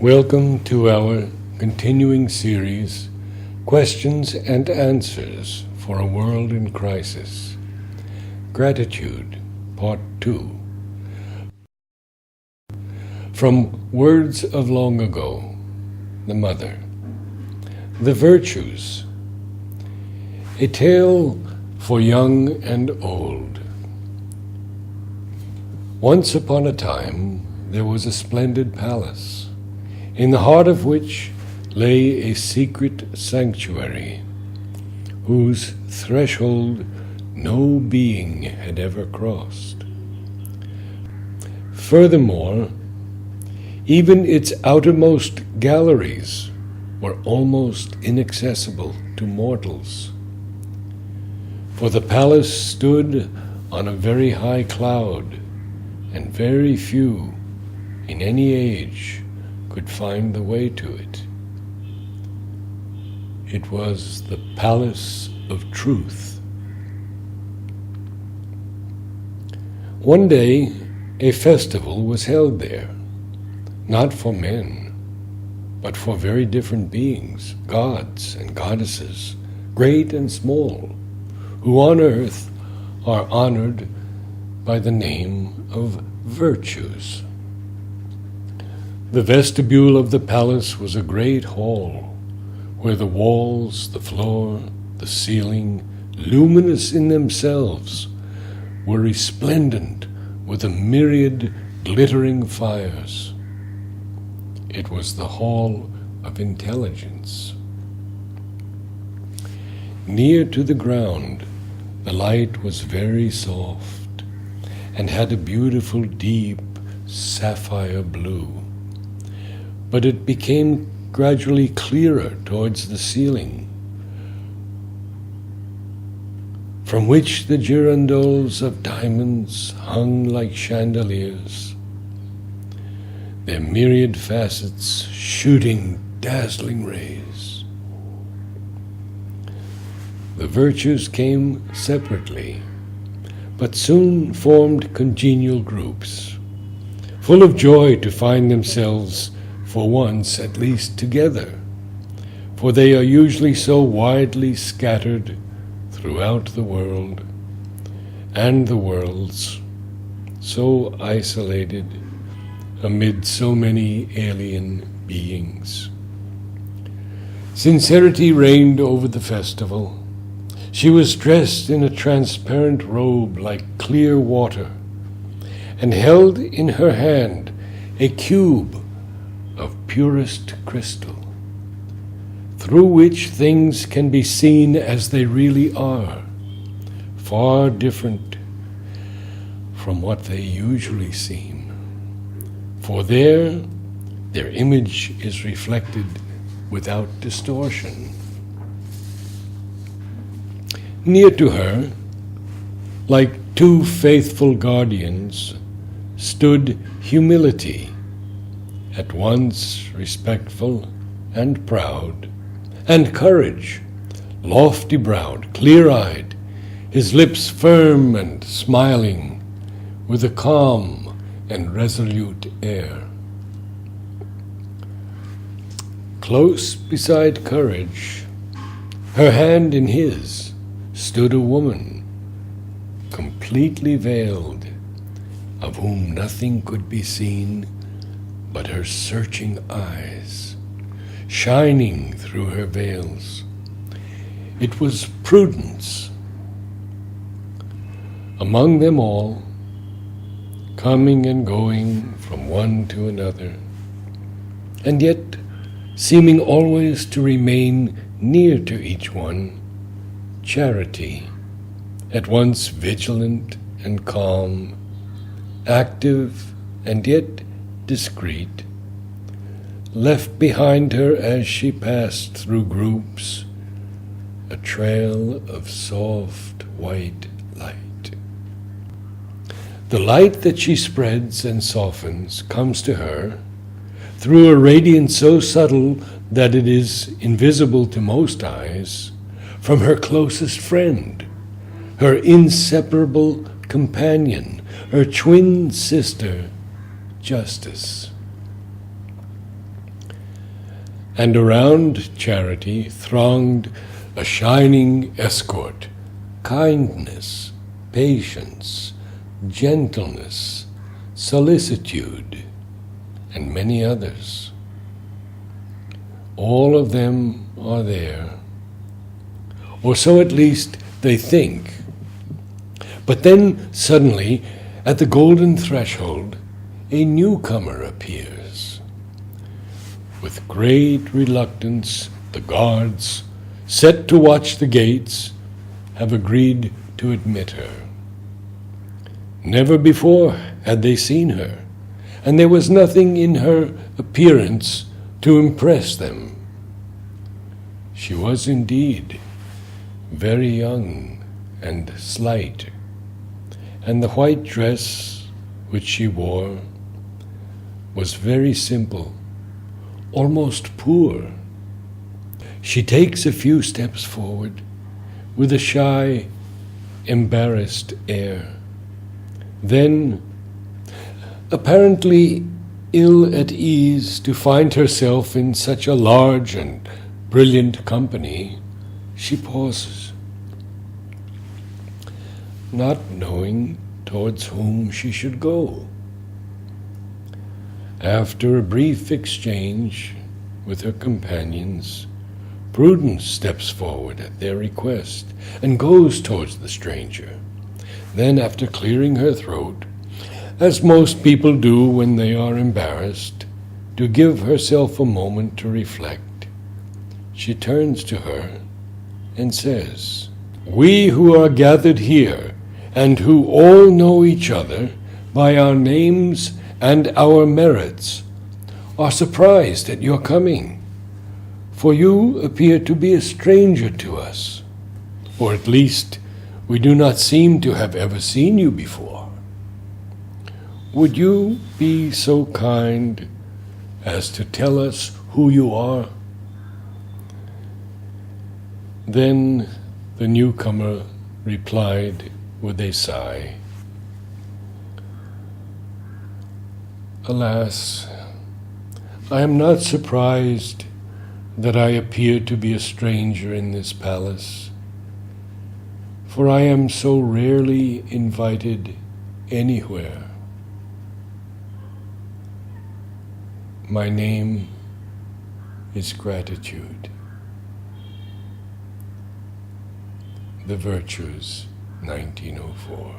Welcome to our continuing series, Questions and Answers for a World in Crisis. Gratitude, Part 2. From Words of Long Ago, the Mother. The Virtues. A tale for young and old. Once upon a time, there was a splendid palace, in the heart of which lay a secret sanctuary, whose threshold no being had ever crossed. Furthermore, even its outermost galleries were almost inaccessible to mortals, for the palace stood on a very high cloud, and very few in any age could find the way to it. It was the Palace of Truth. One day, a festival was held there, not for men, but for very different beings, gods and goddesses, great and small, who on earth are honored by the name of virtues. The vestibule of the palace was a great hall, where the walls, the floor, the ceiling, luminous in themselves, were resplendent with a myriad glittering fires. It was the hall of intelligence. Near to the ground, the light was very soft, and had a beautiful deep sapphire blue. But it became gradually clearer towards the ceiling, from which the girandoles of diamonds hung like chandeliers, their myriad facets shooting dazzling rays. The virtues came separately, but soon formed congenial groups, full of joy to find themselves for once at least together, for they are usually so widely scattered throughout the world, and the worlds so isolated amid so many alien beings. Sincerity reigned over the festival. She was dressed in a transparent robe like clear water, and held in her hand a cube of purest crystal, through which things can be seen as they really are, far different from what they usually seem. For there, their image is reflected without distortion. Near to her, like two faithful guardians, stood humility, at once respectful and proud, and courage, lofty-browed, clear-eyed, his lips firm and smiling, with a calm and resolute air. Close beside Courage, her hand in his, stood a woman, completely veiled, of whom nothing could be seen but her searching eyes, shining through her veils. It was Prudence. Among them all, coming and going from one to another, and yet seeming always to remain near to each one, Charity, at once vigilant and calm, active and yet discreet, left behind her as she passed through groups a trail of soft white light. The light that she spreads and softens comes to her through a radiance so subtle that it is invisible to most eyes, from her closest friend, her inseparable companion, her twin sister, Justice. and around Charity thronged a shining escort: kindness, patience, gentleness, solicitude, and many others. All of them are there, or so at least they think. But then suddenly, at the golden threshold, a newcomer appears. With great reluctance, the guards, set to watch the gates, have agreed to admit her. Never before had they seen her, and there was nothing in her appearance to impress them. She was indeed very young and slight, and the white dress which she wore was very simple, almost poor. She takes a few steps forward with a shy, embarrassed air. Then, apparently ill at ease to find herself in such a large and brilliant company, she pauses, not knowing towards whom she should go. After a brief exchange with her companions, Prudence steps forward at their request and goes towards the stranger. Then, after clearing her throat, as most people do when they are embarrassed, to give herself a moment to reflect, she turns to her and says, "We who are gathered here, and who all know each other by our names and our merits, are surprised at your coming, for you appear to be a stranger to us, or at least we do not seem to have ever seen you before. Would you be so kind as to tell us who you are?" Then the newcomer replied with a sigh, "Alas, I am not surprised that I appear to be a stranger in this palace, for I am so rarely invited anywhere. My name is Gratitude." The Virtues, 1904.